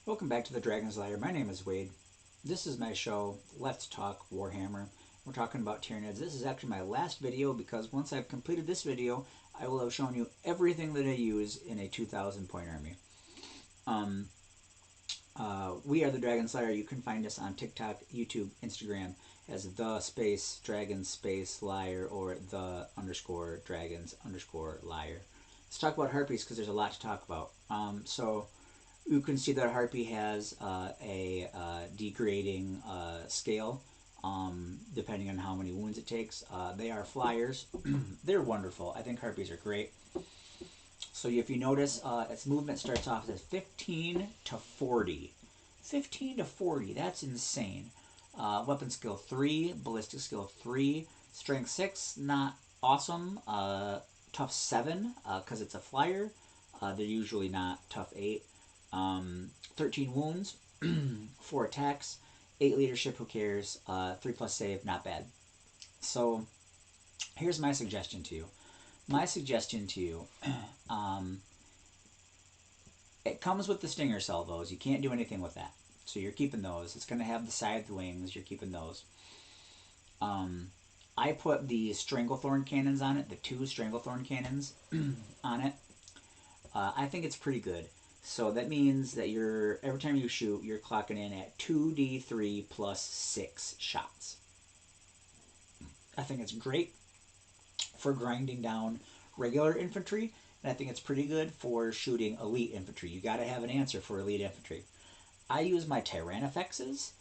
Welcome back to the Dragon's Lair. My name is Wade. This is my show, Let's Talk Warhammer. We're talking about Tyranids. This is actually my last video because once I've completed this video, I will have shown you everything that I use in a 2,000 point army. We are the Dragon's Lair. You can find us on TikTok, YouTube, Instagram as the space dragons space liar or the underscore dragons underscore liar. Let's talk about harpies because there's a lot to talk about. So you can see that Harpy has a degrading scale depending on how many wounds it takes. They are flyers. They're wonderful. I think Harpies are great. So if you notice, its movement starts off as 15 to 40. 15 to 40, that's insane. Weapon skill 3, ballistic skill 3, strength 6, not awesome. Tough 7, because it's a flyer. They're usually not tough 8. 13 wounds, 4 attacks, 8 leadership, who cares, 3 plus save, not bad. So here's my suggestion to you. It comes with the stinger salvos. You can't do anything with that. So you're keeping those. It's going to have the scythed wings. You're keeping those. I put the Stranglethorn cannons on it, the 2 Stranglethorn cannons on it. I think it's pretty good. So that means that every time you shoot, you're clocking in at 2d3 plus 6 shots. I think it's great for grinding down regular infantry, and I think it's pretty good for shooting elite infantry. You got to have an answer for elite infantry. I use my Tyrannifexes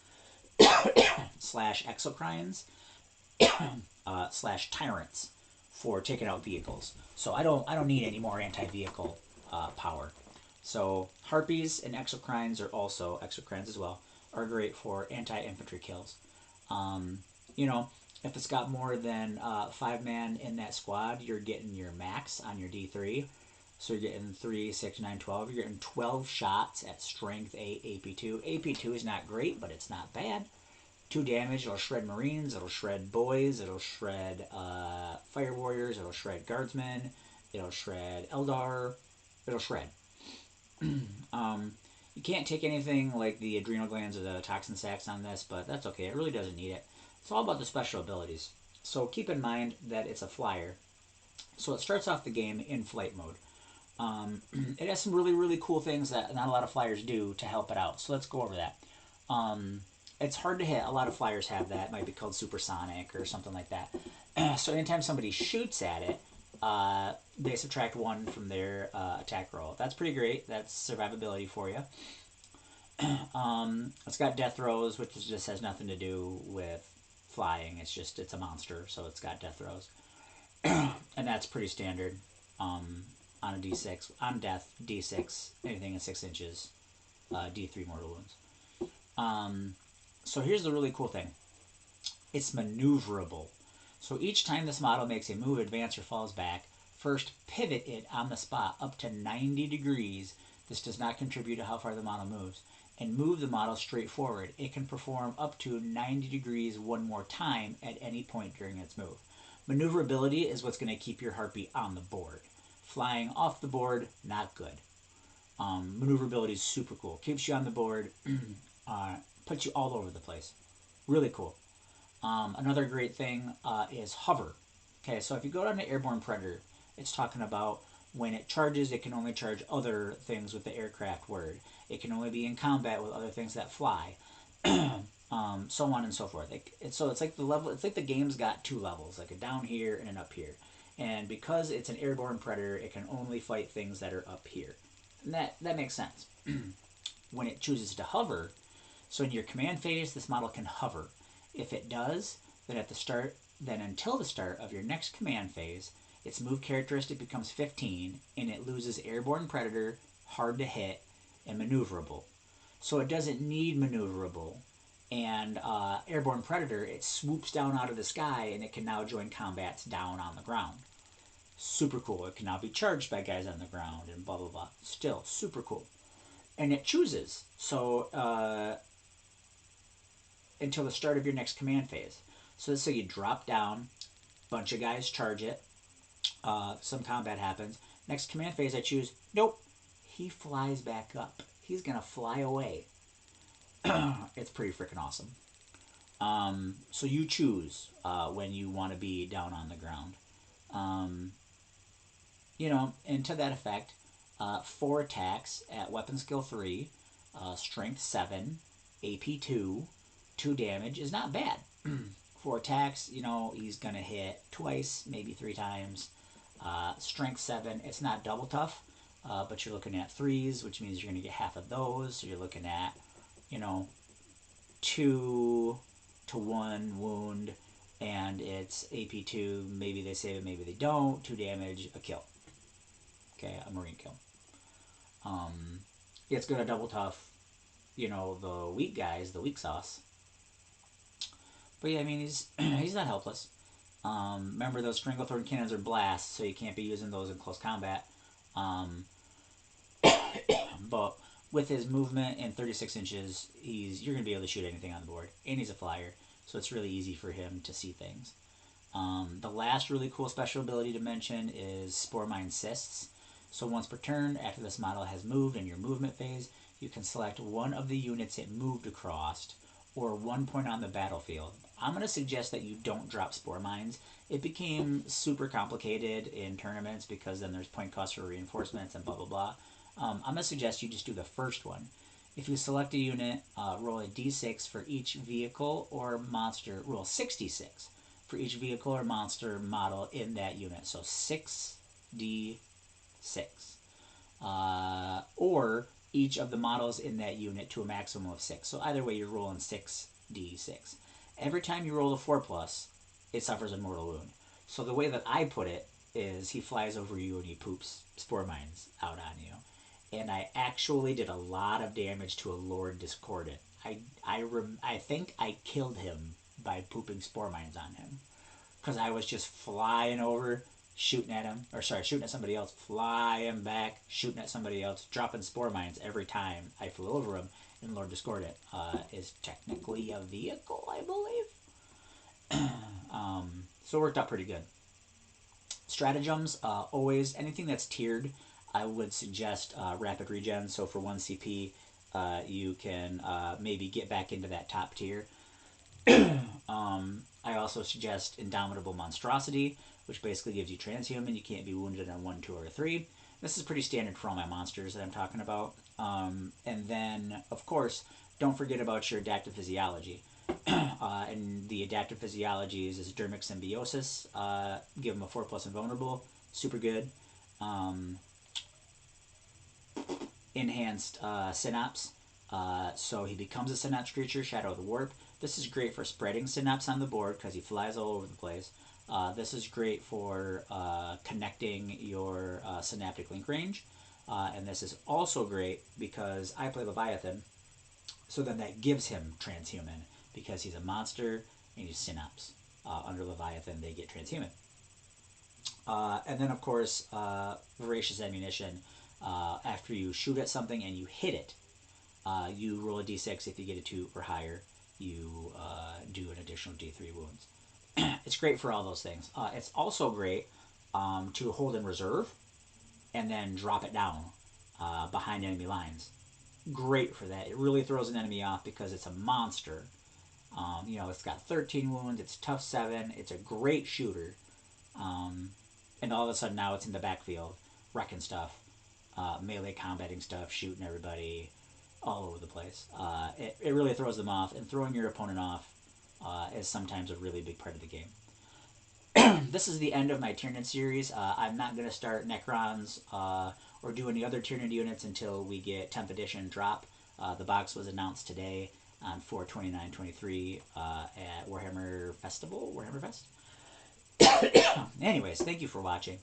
slash exocrines slash tyrants for taking out vehicles. So I don't need any more anti-vehicle power. So harpies and exocrines exocrines as well, are great for anti-infantry kills. You know, if it's got more than 5 man in that squad, you're getting your max on your D3. So you're getting 3, 6, 9, 12. You're getting 12 shots at strength 8 AP2. AP2 is not great, but it's not bad. 2 damage, it'll shred Marines, it'll shred boys, it'll shred Fire Warriors, it'll shred Guardsmen, it'll shred Eldar, it'll shred. You can't take anything like the adrenal glands or the toxin sacs on this, but that's okay. It really doesn't need it. It's all about the special abilities. So keep in mind that it's a flyer. So it starts off the game in flight mode. It has some really, really cool things that not a lot of flyers do to help it out. So let's go over that. It's hard to hit. A lot of flyers have that. It might be called supersonic or something like that. So anytime somebody shoots at it, they subtract 1 from their attack roll. That's pretty great. That's survivability for you. It's got death throws, which just has nothing to do with flying. It's a monster, so it's got death throws. And that's pretty standard on a D6. On death, D6, anything in 6 inches, D3 mortal wounds. So here's the really cool thing. It's maneuverable. So each time this model makes a move, advance, or falls back, first pivot it on the spot up to 90 degrees. This does not contribute to how far the model moves. And move the model straight forward. It can perform up to 90 degrees 1 more time at any point during its move. Maneuverability is what's going to keep your Harpy on the board. Flying off the board, not good. Maneuverability is super cool. Keeps you on the board, puts you all over the place. Really cool. Another great thing is hover. Okay, so if you go down to Airborne Predator, it's talking about when it charges, it can only charge other things with the aircraft word. It can only be in combat with other things that fly. So on and so forth. So it's like the level. It's like the game's got 2 levels, like a down here and an up here. And because it's an airborne predator, it can only fight things that are up here. And that makes sense. When it chooses to hover, so in your command phase, this model can hover. If it does, then until the start of your next command phase, its move characteristic becomes 15, and it loses airborne predator, hard to hit, and maneuverable. So it doesn't need maneuverable. And airborne predator, it swoops down out of the sky, and it can now join combats down on the ground. Super cool. It can now be charged by guys on the ground and blah, blah, blah. Still, super cool. And it chooses. So until the start of your next command phase. So let's say you drop down, bunch of guys charge it, some combat happens. Next command phase I choose, nope, he flies back up. he's going to fly away. It's pretty freaking awesome. So you choose when you want to be down on the ground. And to that effect, 4 attacks at weapon skill 3, strength 7, AP 2, 2 damage is not bad. 4 attacks, he's going to hit twice, maybe 3 times. Strength 7, it's not double tough, but you're looking at 3s, which means you're going to get half of those. So you're looking at, 2 to 1 wound, and it's AP 2, maybe they save it, maybe they don't, 2 damage, a kill. Okay, a marine kill. It's going to double tough, the weak guys, the weak sauce. But yeah, I mean, he's not helpless. Remember, those Stranglethorn cannons are blasts, so you can't be using those in close combat. But with his movement and 36 inches, you're going to be able to shoot anything on the board. And he's a flyer, so it's really easy for him to see things. The last really cool special ability to mention is Spore Mine Cysts. So once per turn, after this model has moved in your movement phase, you can select one of the units it moved across, or 1 point on the battlefield. I'm going to suggest that you don't drop Spore Mines. It became super complicated in tournaments because then there's point costs for reinforcements and blah, blah, blah. I'm going to suggest you just do the first one. If you select a unit, roll a d6 for each vehicle or monster. Roll 66 for each vehicle or monster model in that unit. So 6d6. Or each of the models in that unit to a maximum of 6. So either way, you're rolling 6d6. Every time you roll a 4+, it suffers a mortal wound. So the way that I put it is he flies over you and he poops Spore Mines out on you. And I actually did a lot of damage to a Lord Discordant. I think I killed him by pooping Spore Mines on him. Because I was just flying over, shooting at him. Shooting at somebody else, flying back, shooting at somebody else, dropping Spore Mines every time I flew over him. And Lord Discordant is technically a vehicle, I believe. So it worked out pretty good. Stratagems, always, anything that's tiered, I would suggest rapid regen. So for 1 CP, you can maybe get back into that top tier. I also suggest Indomitable Monstrosity, which basically gives you transhuman. You can't be wounded on 1, 2, or 3. This is pretty standard for all my monsters that I'm talking about. And then, of course, don't forget about your adaptive physiology. And the adaptive physiologies is Dermic Symbiosis. Give him a 4+ invulnerable. Super good. Enhanced Synapse. So he becomes a Synapse creature, Shadow of the Warp. This is great for spreading Synapse on the board because he flies all over the place. This is great for connecting your Synaptic Link range. And this is also great because I play Leviathan. So then that gives him Transhuman because he's a monster and he's Synapse. Under Leviathan, they get Transhuman. And then, of course, Voracious Ammunition. After you shoot at something and you hit it, you roll a d6. If you get a 2 or higher, you do an additional d3 wounds. It's great for all those things. It's also great to hold in reserve and then drop it down behind enemy lines. Great for that. It really throws an enemy off because it's a monster. It's got 13 wounds. It's tough 7. It's a great shooter. And all of a sudden now it's in the backfield, wrecking stuff, melee combating stuff, shooting everybody all over the place. It really throws them off, and throwing your opponent off is sometimes a really big part of the game. This is the end of my Tyranid series. I'm not going to start Necrons or do any other Tyranid units until we get 10th edition drop. The box was announced today on 4/29/23 at Warhammer Festival, Warhammer Fest. Anyways, thank you for watching.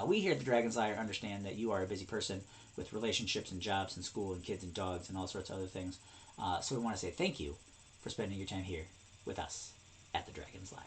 We here at the Dragon's Lair understand that you are a busy person with relationships and jobs and school and kids and dogs and all sorts of other things. So we want to say thank you for spending your time here with us at the Dragon's Lair.